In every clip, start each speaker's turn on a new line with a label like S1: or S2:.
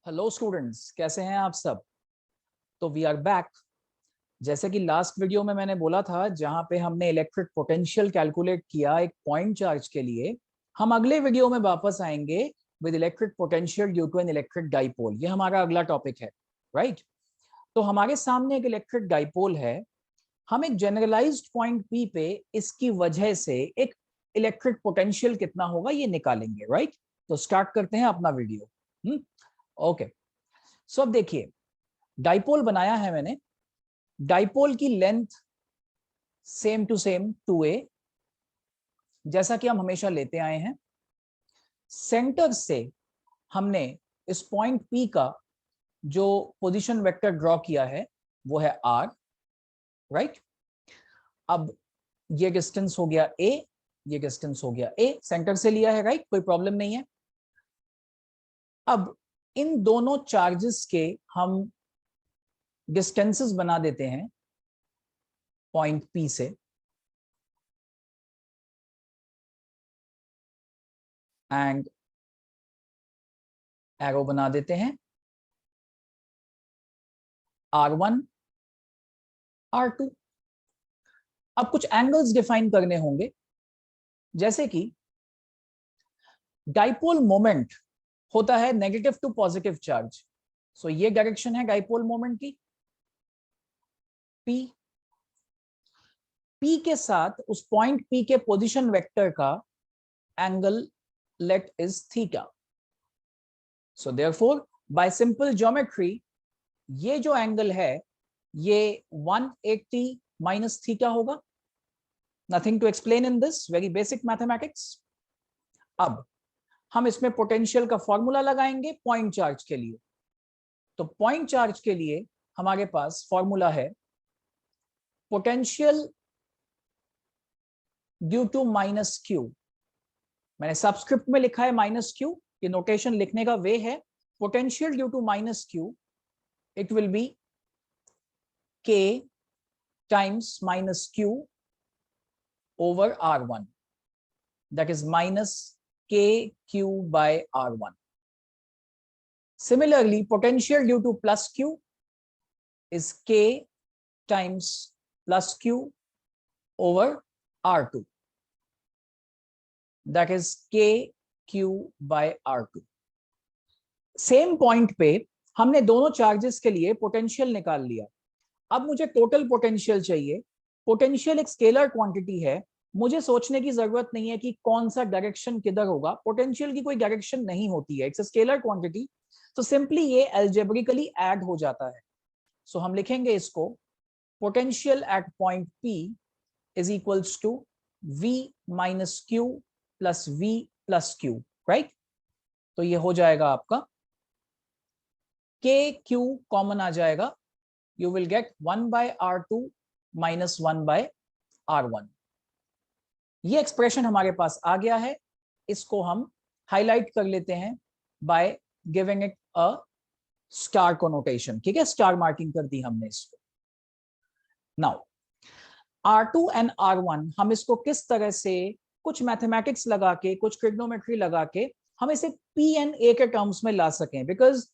S1: Hello students, कैसे हैं आप सब। तो वी आर बैक। जैसे कि लास्ट वीडियो में मैंने बोला था, जहां पे हमने इलेक्ट्रिक पोटेंशियल कैलकुलेट किया एक पॉइंट चार्ज के लिए, हम अगले वीडियो में वापस आएंगे with electric potential due to an electric dipole. ये हमारा अगला टॉपिक है, राइट। तो हमारे सामने एक इलेक्ट्रिक डाइपोल है। हम एक जनरलाइज्ड पॉइंट पी पे इसकी वजह से एक इलेक्ट्रिक पोटेंशियल कितना होगा ये निकालेंगे, राइट। तो स्टार्ट करते हैं अपना वीडियो। ओके, सो अब देखिए, डाइपोल बनाया है मैंने। डाइपोल की length same to same 2a, जैसा कि हम हमेशा लेते आए हैं। सेंटर से हमने इस पॉइंट P का जो पोजीशन वेक्टर ड्रॉ किया है वो है r, राइट। अब ये डिस्टेंस हो गया a, ये डिस्टेंस हो गया a, सेंटर से लिया है, राइट, कोई प्रॉब्लम नहीं है। अब इन दोनों चार्जेस के हम डिस्टेंसेस बना देते हैं पॉइंट P से, एंड एरो बना देते हैं R1 R2। अब कुछ एंगल्स डिफाइन करने होंगे, जैसे कि डाइपोल मोमेंट होता है negative to positive charge. So ये डायरेक्शन है डाइपोल मोमेंट की, P। P के साथ उस पॉइंट P के पोजीशन वेक्टर का angle let is theta. So therefore by simple geometry ये जो एंगल है ये 180 माइनस थीटा होगा। Nothing to explain in this, very basic mathematics. अब हम इसमें पोटेंशियल का फॉर्मूला लगाएंगे पॉइंट चार्ज के लिए। तो पॉइंट चार्ज के लिए हमारे पास फॉर्मूला है potential due to minus q. मैंने सबस्क्रिप्ट में लिखा है माइनस क्यू, ये नोटेशन लिखने का वे है। Potential due to minus q, it will be k times minus q over r1, that is minus kq by r1. Similarly, potential due to plus q is k times plus q over r2, that is kq by r2. Same point पे हमने दोनों charges के लिए potential निकाल लिया। अब मुझे total potential चाहिए। पोटेंशियल एक स्केलर क्वांटिटी है, मुझे सोचने की जरूरत नहीं है कि कौन सा डायरेक्शन किधर होगा। पोटेंशियल की कोई डायरेक्शन नहीं होती है, इट्स अ स्केलर क्वांटिटी। तो सिंपली ये अलजेब्रिकली ऐड हो जाता है। सो हम लिखेंगे इसको potential at point P is equals to V minus q plus V plus q, right. तो ये हो जाएगा आपका KQ कॉमन आ जाएगा, you will get 1 by R2 minus 1 by R1। ये एक्सप्रेशन हमारे पास आ गया है, इसको हम हाईलाइट कर लेते हैं by giving it a star connotation. ठीक है, स्टार मार्किंग कर दी हमने इसको। नाउ R2 एंड R1 हम इसको किस तरह से कुछ मैथमेटिक्स लगा के, कुछ ट्रिग्नोमेट्री लगा के हम इसे P एंड A के टर्म्स में ला सकें, बिकॉज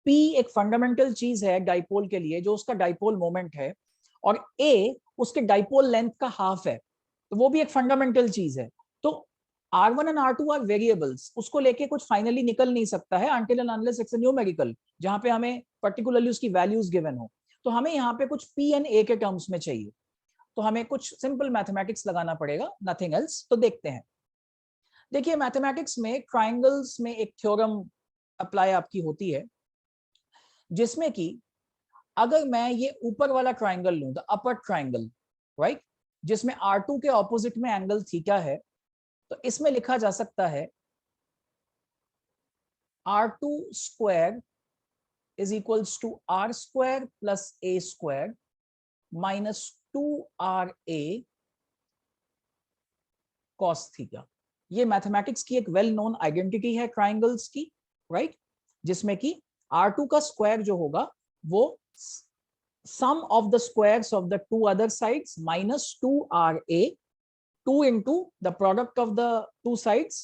S1: P एक फंडामेंटल चीज है डाइपोल के लिए, जो उसका डाइपोल मोमेंट है, और A उसके डाइपोल लेंथ का हाफ है, तो वो भी एक फंडामेंटल चीज है। तो R1 and R2 are variables, उसको लेके कुछ फाइनली निकल नहीं सकता है until and unless it's a numerical, जहां पे हमें पर्टिकुलरली उसकी वैल्यूज गिवन हो। तो हमें यहाँ पे कुछ P एंड A के टर्म्स में चाहिए, तो हमें कुछ सिंपल मैथमेटिक्स लगाना पड़ेगा, नथिंग एल्स। तो देखते हैं। देखिए, मैथमेटिक्स में ट्राइंगल्स में एक थ्योरम अप्लाई आपकी होती है, जिसमें कि अगर मैं ये ऊपर वाला ट्राइंगल लूं, द अपर ट्राइंगल, राइट, जिसमें R2 के ऑपोजिट में एंगल थीटा है, तो इसमें लिखा जा सकता है R2 square is equals to R square plus A square minus 2RA cos theta. ये मैथमेटिक्स की एक वेल नोन आइडेंटिटी है ट्राइंगल्स की, राइट, जिसमें कि R2 का स्क्वायर जो होगा वो sum of the squares of the two other sides minus 2RA, 2 into the product of the two sides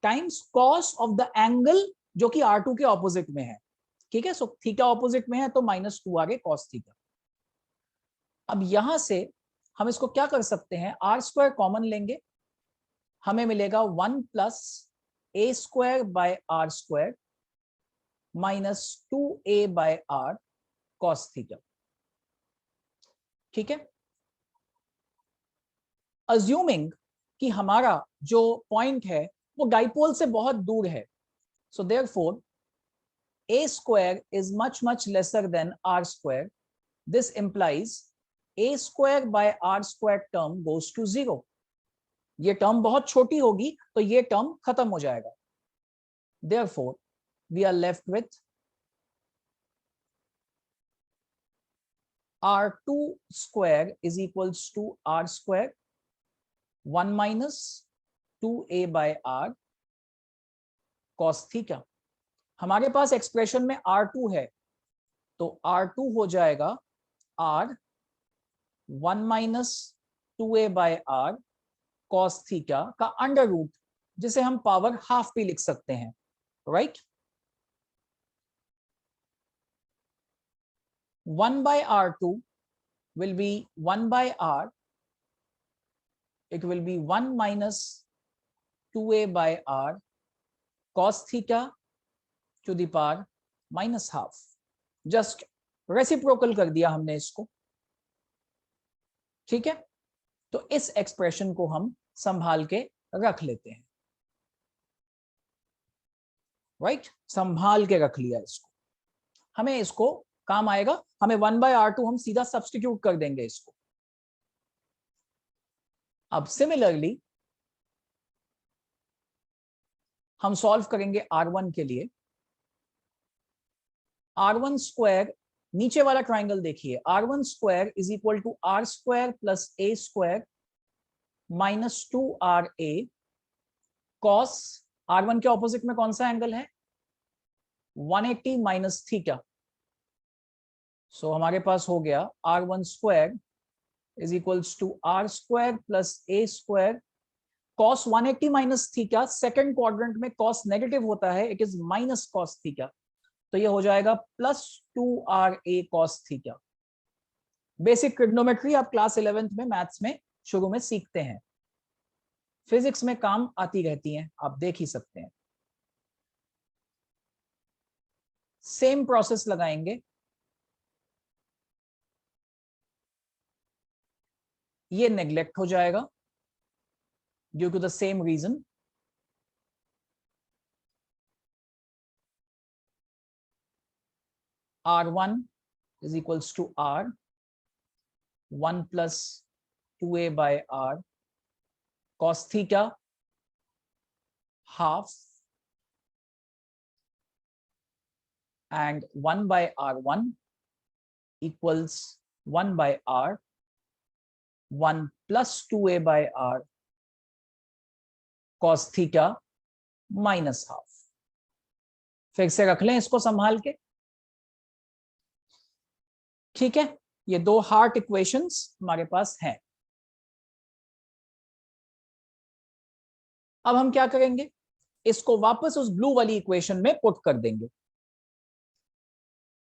S1: times cos of the angle जो कि R2 के ऑपोजिट में है। ठीक है, सो थीटा ऑपोजिट में है तो -2 आ गए cos थीटा। अब यहां से हम इसको क्या कर सकते हैं, आर स्क्वायर कॉमन लेंगे, हमें मिलेगा 1 plus a square by r square minus 2a by r cos theta. ठीक है, अज्यूमिंग कि हमारा जो पॉइंट है वो डाइपोल से बहुत दूर है, so therefore a square is much lesser than r square. This implies a square by r square term goes to 0. ये टर्म बहुत छोटी होगी तो ये टर्म खत्म हो जाएगा। Therefore, we are left with r2 square is equals to r square 1 minus 2a by r cos theta। हमारे पास एक्सप्रेशन में r2 है तो r2 हो जाएगा r 1 minus 2a by r cos theta का अंडर रूट, जिसे हम पावर हाफ भी लिख सकते हैं, right. 1 by r2 will be 1 by r, it will be 1 minus 2a by r cos theta to the power minus half। Just reciprocal कर दिया हमने इसको, ठीक है। तो इस एक्सप्रेशन को हम संभाल के रख लेते हैं, राइट, संभाल के रख लिया इसको, हमें इसको काम आएगा। हमें 1 by r2 हम सीधा सब्स्टिट्यूट कर देंगे इसको। अब सिमिलरली हम सॉल्व करेंगे r1 के लिए। r1 स्क्वायर, नीचे वाला ट्राइंगल देखिए, r1 square is equal to r square plus a square minus 2ra cos, r1 के ऑपोजिट में कौन सा एंगल है, 180 माइनस थीटा। सो हमारे पास हो गया r1 square is equals to r square plus a square cos 180 minus theta. Second quadrant में cos negative होता है, it is minus cos theta, तो ये हो जाएगा plus 2ra cos theta. Basic trigonometry आप क्लास 11th में मैथ्स में शुरू में सीखते हैं, फिजिक्स में काम आती रहती हैं, आप देख ही सकते हैं। सेम प्रोसेस लगाएंगे, ये नेग्लेक्ट हो जाएगा due to the same reason. r1 is equals to r 1 plus 2a by r cos theta half and 1 by r1 equals 1 by r 1 plus 2a by r cos theta minus half। फिर से रख लें इसको संभाल के, ठीक है। ये दो हार्ट इक्वेशंस हमारे पास हैं। अब हम क्या करेंगे, इसको वापस उस ब्लू वाली इक्वेशन में पुट कर देंगे।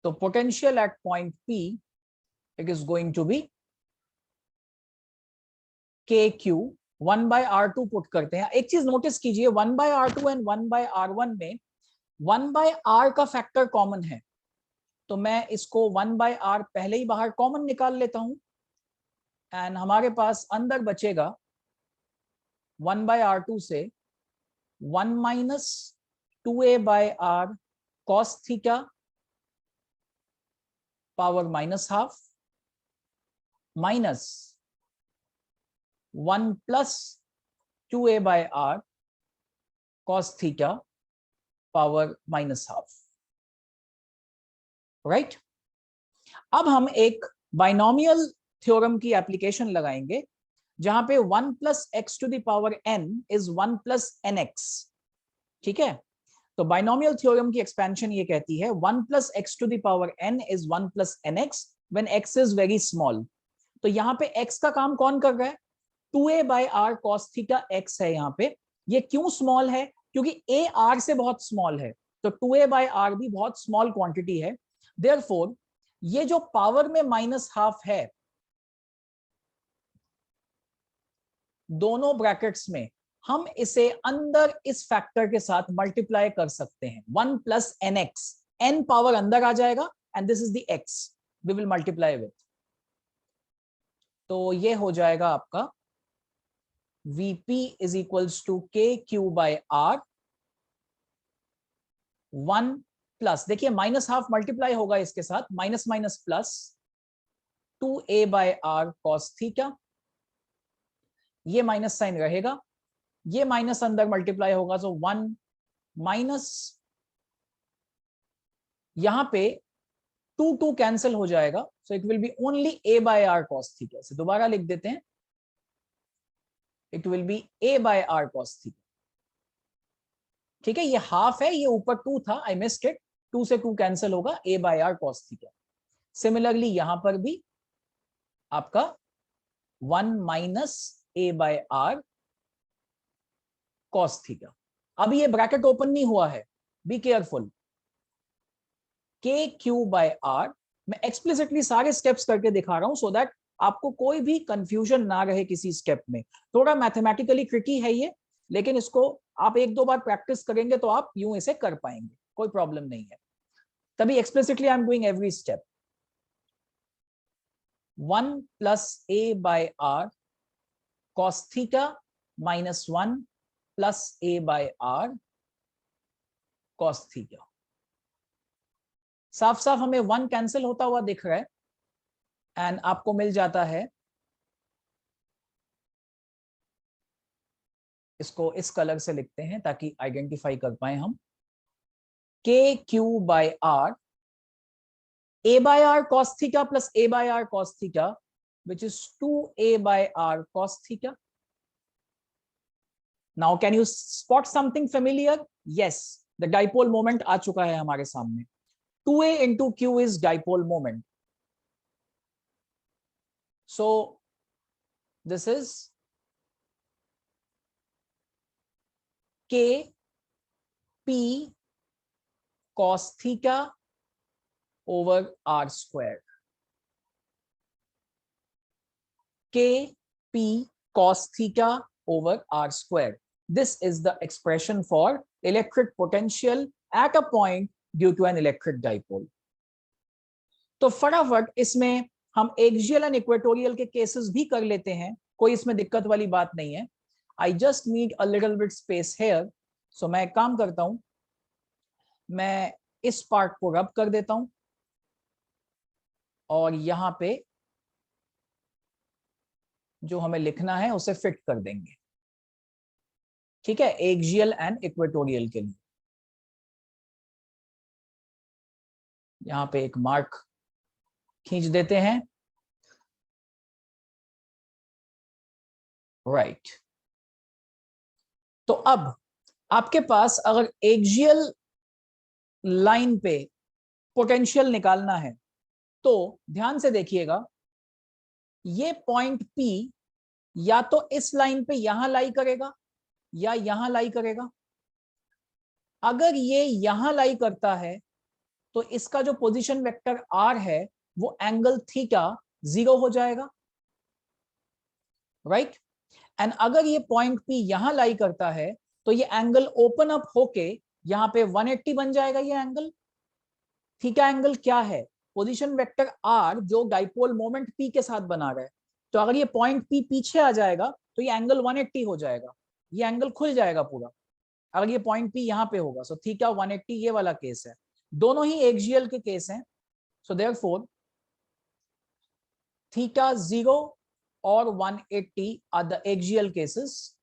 S1: तो potential at point P it is going to be KQ 1 by r2 put करते हैं। एक चीज नोटिस कीजिए, 1 by r2 and 1 by r1 में 1 by r का फैक्टर कॉमन है, तो मैं इसको 1 by r पहले ही बाहर कॉमन निकाल लेता हूं एंड हमारे पास अंदर बचेगा 1 by r2 से 1 minus 2a by r cos theta power minus half minus 1 plus 2a by r cos theta power minus half, right. अब हम एक बाइनोमियल थ्योरम की एप्लीकेशन लगाएंगे जहां पे 1 plus x to the power n is 1 plus nx, ठीक है। तो बाइनोमियल थ्योरम की एक्सपेंशन ये कहती है 1 plus x to the power n is 1 plus nx when x is very small. तो यहाँ पे x का काम कौन कर रहा है, 2a by r cos theta x है यहाँ पे। ये क्यों स्मॉल है, क्योंकि a r से बहुत स्मॉल है, तो 2a/r भी बहुत स्मॉल क्वांटिटी है, देयरफॉर ये जो पावर में -½ है दोनों ब्रैकेट्स में, हम इसे अंदर इस फैक्टर के साथ मल्टीप्लाई कर सकते हैं, 1 + nx, n पावर अंदर आ जाएगा and this is the x we will multiply with, तो ये हो जाएगा आपका Vp is equals to KQ/R 1 plus, देखिए -½ मल्टीप्लाई होगा इसके साथ, minus minus plus 2a/r cos theta, ये माइनस साइन रहेगा, ये माइनस अंदर मल्टीप्लाई होगा, तो 1 माइनस, यहां पे 2 कैंसिल हो जाएगा, so it will B only a/r cos theta. से दोबारा लिख देते हैं, it will B a/r cos theta. ठीक है, ये हाफ है, ये ऊपर 2 था, आई मिस्ड इट, 2 से 2 कैंसिल होगा, a/r cos थीटा। सिमिलरली यहां पर भी आपका 1 माइनस a/r cos थीटा। अब ये ब्रैकेट ओपन नहीं हुआ है, बी केयरफुल, KQ/R, मैं एक्सप्लिसिटली सारे स्टेप्स करके दिखा रहा हूं सो दैट आपको कोई भी कंफ्यूजन ना रहे किसी स्टेप में। थोड़ा मैथमेटिकली ट्रिकी है ये, लेकिन इसको आप 1-2 बार प्रैक्टिस करेंगे तो आप यूं इसे कर पाएंगे, कोई प्रॉब्लम नहीं है। तभी explicitly I am doing every step. 1 + a/r cos theta minus 1 + a/r cos theta. साफ साफ हमें 1 कैंसिल होता हुआ दिख रहा है एंड आपको मिल जाता है, इसको इस कलर से लिखते हैं ताकि आइडेंटिफाई कर पाए हम, KQ/R a/r cos theta plus a/r cos theta, which is 2a/r cos theta. Now can you spot something familiar? Yes, the dipole moment आ चुका है हमारे सामने, 2a into q is dipole moment, so this is k p cos theta over r square, k p cos theta over r square. This is the expression for electric potential at a point due to an electric dipole. तो फटाफट इसमें हम axial and equatorial के cases भी कर लेते हैं, कोई इसमें दिक्कत वाली बात नहीं है। I just need a little bit space here, so मैं एक काम करता हूं, मैं इस पार्ट को रब कर देता हूं और यहां पे जो हमें लिखना है उसे फिट कर देंगे। ठीक है, एक्सियल एंड इक्वेटोरियल के लिए यहां पे एक मार्क खींच देते हैं, राइट। तो अब आपके पास अगर एक्सियल लाइन पे पोटेंशियल निकालना है तो ध्यान से देखिएगा, ये पॉइंट P या तो इस लाइन पे यहां लाई करेगा या यहां लाई करेगा। अगर ये यहां लाई करता है तो इसका जो पोजीशन वेक्टर R है वो एंगल थीटा 0 हो जाएगा, राइट। एंड अगर ये पॉइंट P यहां लाई करता है तो ये एंगल ओपन अप होके यहां पे 180 बन जाएगा। ये एंगल थीटा एंगल क्या है, पोजीशन वेक्टर R जो डाइपोल मोमेंट P के साथ बना रहा है। तो अगर ये पॉइंट P पीछे आ जाएगा तो ये एंगल 180 हो जाएगा, ये एंगल खुल जाएगा पूरा। अगर ये पॉइंट P यहां पे होगा सो थीटा 180, ये वाला केस है। दोनों ही एक्सियल के केस हैं, सो देयरफॉर थीटा 0 और 180 are the axial cases.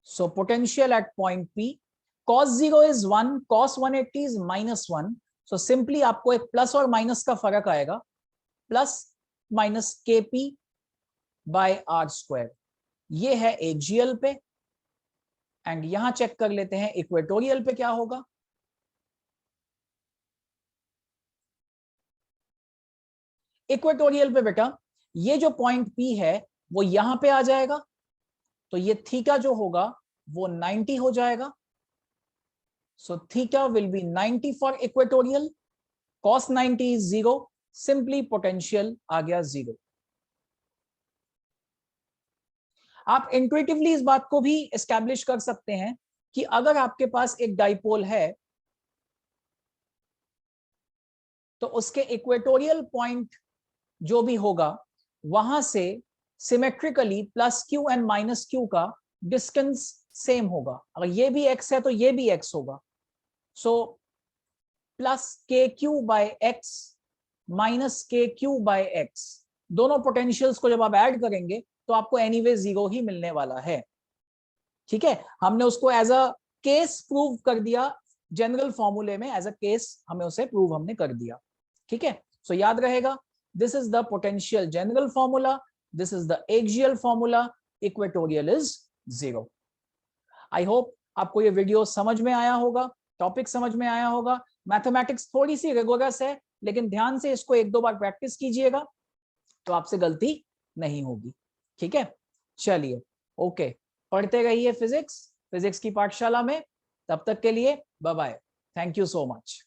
S1: So potential at point P, cos 0 is 1, cos 180 is -1. So simply आपको एक प्लस और माइनस का फर्क आएगा, प्लस माइनस KP/r²। ये है एक्सियल पे, एंड यहां चेक कर लेते हैं इक्वेटोरियल पे क्या होगा। इक्वेटोरियल पे बेटा ये जो पॉइंट P है वो यहां पे आ जाएगा, तो ये थीटा जो होगा वो 90 हो जाएगा, So theta will be 90 for equatorial, cos 90 is 0, simply potential आ गया 0. आप इंट्यूटिवली इस बात को भी एस्टैब्लिश कर सकते हैं कि अगर आपके पास एक डाइपोल है तो उसके इक्वेटोरियल पॉइंट जो भी होगा वहां से symmetrically plus Q and minus Q का डिस्टेंस सेम होगा. अगर ये भी x है तो ये भी x होगा. सो प्लस के क्यू बाय एक्स माइनस के क्यू बाय एक्स, दोनों पोटेंशियल्स को जब आप ऐड करेंगे तो आपको एनीवे 0 ही मिलने वाला है. ठीक है, हमने उसको एज अ केस प्रूव कर दिया जनरल फॉर्मूले में, एज अ केस हमें उसे प्रूव हमने कर दिया. ठीक है, सो याद रहेगा, this is the potential general formula, this is the axial formula, equatorial is 0. I hope आपको ये वीडियो समझ में आया होगा, टॉपिक समझ में आया होगा. मैथमेटिक्स थोड़ी सी रिगोरस है, लेकिन ध्यान से इसको 1-2 बार प्रैक्टिस कीजिएगा तो आपसे गलती नहीं होगी. ठीक है, चलिए ओके, पढ़ते रहिए फिजिक्स की पाठशाला में. तब तक के लिए bye bye, thank you so much.